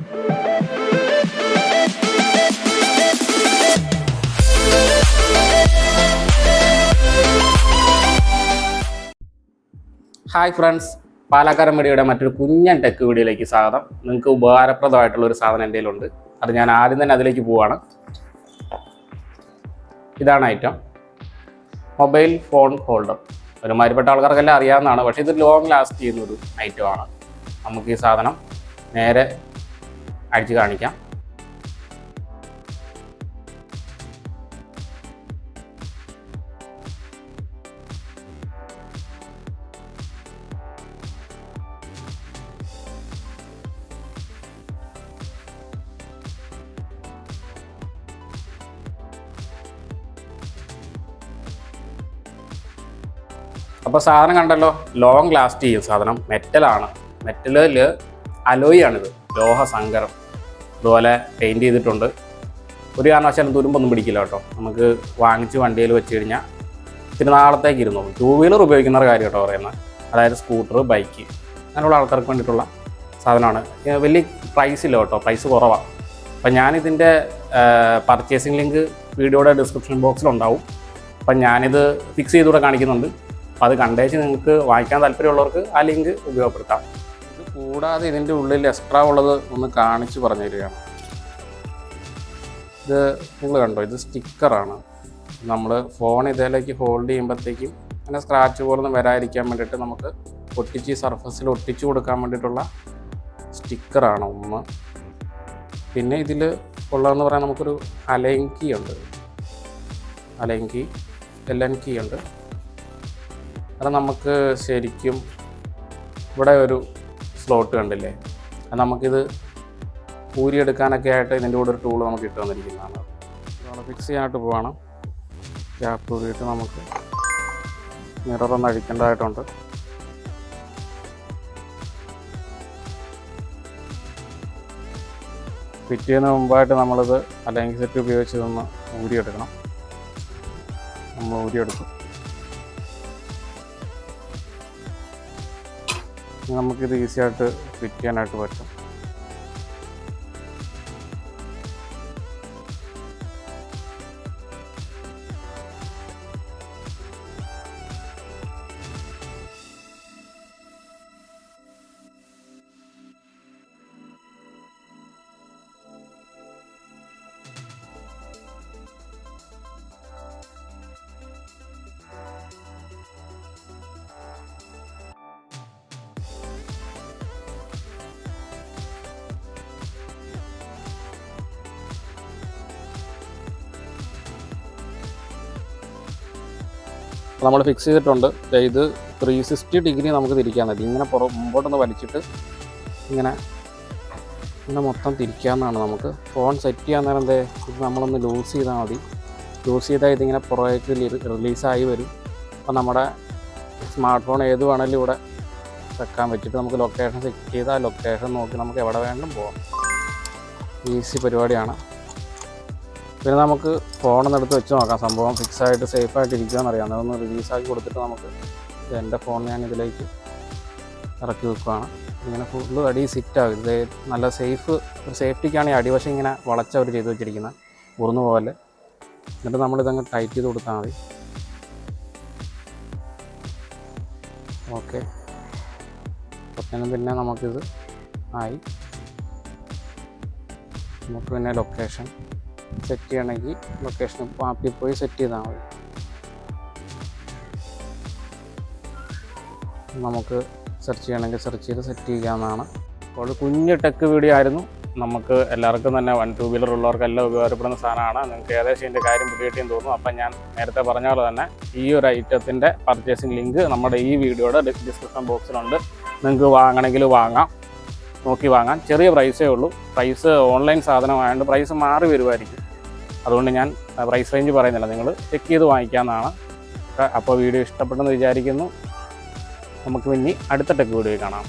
Hi friends, Palakkaran മീഡിയയുടെ മറ്റൊരു കുഞ്ഞൻ tech വീഡിയോയിലേക്ക് സ്വാഗതം. നിങ്ങൾക്ക് ഉപകാരപ്രദമായിട്ടുള്ള ഒരു സാധനം എൻ്റെ കയ്യിലുണ്ട്. അത് ഞാൻ ആദ്യം തന്നെ അതിലേക്ക് പോവാണ്. ഇതാണ് ഐറ്റം, മൊബൈൽ ഫോൺ ഹോൾഡർ. ഒരുമാതിരിപ്പെട്ട ആൾക്കാർക്കെല്ലാം അറിയാവുന്നതാണ്, പക്ഷേ ഇത് ലോങ് ലാസ്റ്റ് ചെയ്യുന്നൊരു ഐറ്റമാണ്. നമുക്ക് ഈ സാധനം നേരെ അടിച്ച് കാണിക്കാം. അപ്പോൾ സാധനം കണ്ടല്ലോ, ലോങ് ലാസ്റ്റ് ചെയ്യും സാധനം. മെറ്റലാണ്, മെറ്റലിൽ അലോയ് ആണിത്, ലോഹ സങ്കരം. ഇതുപോലെ പെയിൻറ് ചെയ്തിട്ടുണ്ട്. ഒരു കാരണവശാലും തുരുമ്പൊന്നും പിടിക്കില്ല കേട്ടോ. നമുക്ക് വാങ്ങിച്ച് വണ്ടിയിൽ വെച്ച് കഴിഞ്ഞാൽ ഇത്തിരി നാളത്തേക്ക് ഇരുന്നോളും. 2 വീലർ ഉപയോഗിക്കുന്നവരുടെ കാര്യം കേട്ടോ പറയുന്നത്, അതായത് സ്കൂട്ടർ, ബൈക്ക്, അങ്ങനെയുള്ള ആൾക്കാർക്ക് വേണ്ടിയിട്ടുള്ള സാധനമാണ്. വലിയ പ്രൈസ് ഇല്ല കേട്ടോ, പ്രൈസ് കുറവാണ്. അപ്പം ഞാനിതിൻ്റെ പർച്ചേസിങ് ലിങ്ക് വീഡിയോയുടെ ഡിസ്ക്രിപ്ഷൻ ബോക്സിലുണ്ടാവും. അപ്പം ഞാനിത് ഫിക്സ് ചെയ്തുകൂടെ കാണിക്കുന്നുണ്ട്. അപ്പോൾ അത് കണ്ടേച്ച് നിങ്ങൾക്ക് വാങ്ങിക്കാൻ താല്പര്യമുള്ളവർക്ക് ആ ലിങ്ക് ഉപയോഗപ്പെടുത്താം. ഇത് കൂടാതെ ഇതിൻ്റെ ഉള്ളിൽ എക്സ്ട്രാ ഉള്ളത് ഒന്ന് കാണിച്ച് പറഞ്ഞു തരികയാണ്. ഇത് നിങ്ങൾ കണ്ടോ, ഇത് സ്റ്റിക്കറാണ്. നമ്മൾ ഫോൺ ഇതിലേക്ക് ഹോൾഡ് ചെയ്യുമ്പോഴത്തേക്കും അങ്ങനെ സ്ക്രാച്ച് പോലൊന്നും വരാതിരിക്കാൻ വേണ്ടിയിട്ട് നമുക്ക് ഒട്ടിച്ച് സർഫസിൽ ഒട്ടിച്ചു കൊടുക്കാൻ വേണ്ടിയിട്ടുള്ള സ്റ്റിക്കറാണ് ഒന്ന്. പിന്നെ ഇതിൽ ഉള്ളതെന്ന് പറയാൻ നമുക്കൊരു അലൈൻ കീ ഉണ്ട്, അലൈൻ കീ, LN കീ ഉണ്ട്. അത് നമുക്ക് ശരിക്കും ഇവിടെ ഒരു സ്ലോട്ട് കണ്ടില്ലേ, അത് നമുക്കിത് ഊരിയെടുക്കാനൊക്കെ ആയിട്ട് ഇതിൻ്റെ കൂടെ ഒരു ടൂൾ നമുക്ക് ഇട്ട് തന്നിരിക്കുന്നതാണ്. നമ്മൾ ഫിക്സ് ചെയ്യാനായിട്ട് പോവാണ്. ഗ്യാപ്പ് ഊരിയിട്ട് നമുക്ക് മിററൊന്ന് അഴിക്കേണ്ടതായിട്ടുണ്ട്. ഫിറ്റ് ചെയ്യുന്നതിന് മുമ്പായിട്ട് നമ്മളിത് അല്ലെങ്കിൽ സെറ്റ് ഉപയോഗിച്ച് ഇതൊന്ന് ഊരിയെടുക്കണം. നമ്മൾ ഊരിയെടുക്കും. നമുക്കിത് ഈസിയായിട്ട് ഫിറ്റ് ചെയ്യാനായിട്ട് പറ്റും. നമ്മൾ ഫിക്സ് ചെയ്തിട്ടുണ്ട്. ഇത് 360 ഡിഗ്രി നമുക്ക് തിരിക്കാൻ പറ്റും. ഇങ്ങനെ മുമ്പോട്ടൊന്ന് വലിച്ചിട്ട് ഇങ്ങനെ മൊത്തം തിരിക്കാവുന്നതാണ്. നമുക്ക് ഫോൺ സെറ്റ് ചെയ്യാൻ നേരം എന്തേ ഇത് നമ്മളൊന്ന് ലൂസ് ചെയ്താൽ മതി. ലൂസ് ചെയ്താൽ ഇതിങ്ങനെ പുറകേക്ക് റിലീസായി വരും. അപ്പോൾ നമ്മുടെ സ്മാർട്ട് ഫോൺ ഏത് വേണമെങ്കിലും ഇവിടെ വെക്കാൻ വെച്ചിട്ട് നമുക്ക് ലൊക്കേഷൻ സെറ്റ് ചെയ്താൽ ലൊക്കേഷൻ നോക്കി നമുക്ക് എവിടെ വേണമെങ്കിലും പോകാം. ഈസി പരിപാടിയാണ്. പിന്നെ നമുക്ക് ഫോണൊന്ന് എടുത്ത് വെച്ച് നോക്കാം, സംഭവം ഫിക്സായിട്ട് സേഫായിട്ട് ഇരിക്കുമെന്ന് അറിയാം. അതൊന്ന് റിലീസാക്കി കൊടുത്തിട്ട് നമുക്ക് എൻ്റെ ഫോൺ ഞാൻ ഇതിലേക്ക് ഇറക്കി വെക്കുകയാണ്. ഇങ്ങനെ ഫുള്ള് അടി സിറ്റാകും. ഇത് നല്ല ഒരു സേഫ്റ്റിക്കാണ് ഈ അടിവശം ഇങ്ങനെ വളച്ചവർ ചെയ്ത് വെച്ചിരിക്കുന്നത്, ഉറന്നു പോലെ. എന്നിട്ട് നമ്മളിതങ്ങ് ടൈറ്റ് ചെയ്ത് കൊടുത്താൽ മതി. ഓക്കെ, അപ്പം പിന്നെ നമുക്കിത് ആയി. നമുക്ക് പിന്നെ ലൊക്കേഷൻ സെറ്റ് ചെയ്യണമെങ്കിൽ ലൊക്കേഷൻ ആപ്പിൽ പോയി സെറ്റ് ചെയ്താൽ മതി. നമുക്ക് സെർച്ച് ചെയ്യണമെങ്കിൽ സെർച്ച് ചെയ്ത് സെറ്റ് ചെയ്യാവുന്നതാണ്. അപ്പോൾ കുഞ്ഞ് ടെക് വീഡിയോ ആയിരുന്നു. നമുക്ക് എല്ലാവർക്കും തന്നെ 1-2 വീലർ ഉള്ളവർക്കെല്ലാം ഉപകാരപ്പെടുന്ന സാധനമാണ്. നിങ്ങൾക്ക് ഏകദേശം ഇതിൻ്റെ കാര്യം പിടികിട്ടിയെന്ന് തോന്നുന്നു. അപ്പം ഞാൻ നേരത്തെ പറഞ്ഞ പോലെ തന്നെ ഈ ഒരു ഐറ്റത്തിൻ്റെ പർച്ചേസിങ് ലിങ്ക് നമ്മുടെ ഈ വീഡിയോയുടെ ഡിസ്ക്രിപ്ഷൻ ബോക്സിലുണ്ട്. നിങ്ങൾക്ക് വാങ്ങണമെങ്കിൽ വാങ്ങാം, നോക്കി വാങ്ങാം. ചെറിയ പ്രൈസേ ഉള്ളൂ. പ്രൈസ് ഓൺലൈൻ സാധനമായതുകൊണ്ട് പ്രൈസ് മാറി വരുമായിരിക്കും. അതുകൊണ്ട് ഞാൻ പ്രൈസ് റേഞ്ച് പറയുന്നില്ല, നിങ്ങൾ ചെക്ക് ചെയ്ത് വാങ്ങിക്കാവുന്നതാണ്. അപ്പോൾ വീഡിയോ ഇഷ്ടപ്പെട്ടെന്ന് വിചാരിക്കുന്നു. നമുക്ക് ഇനി അടുത്ത ടെക് വീഡിയോ കാണാം.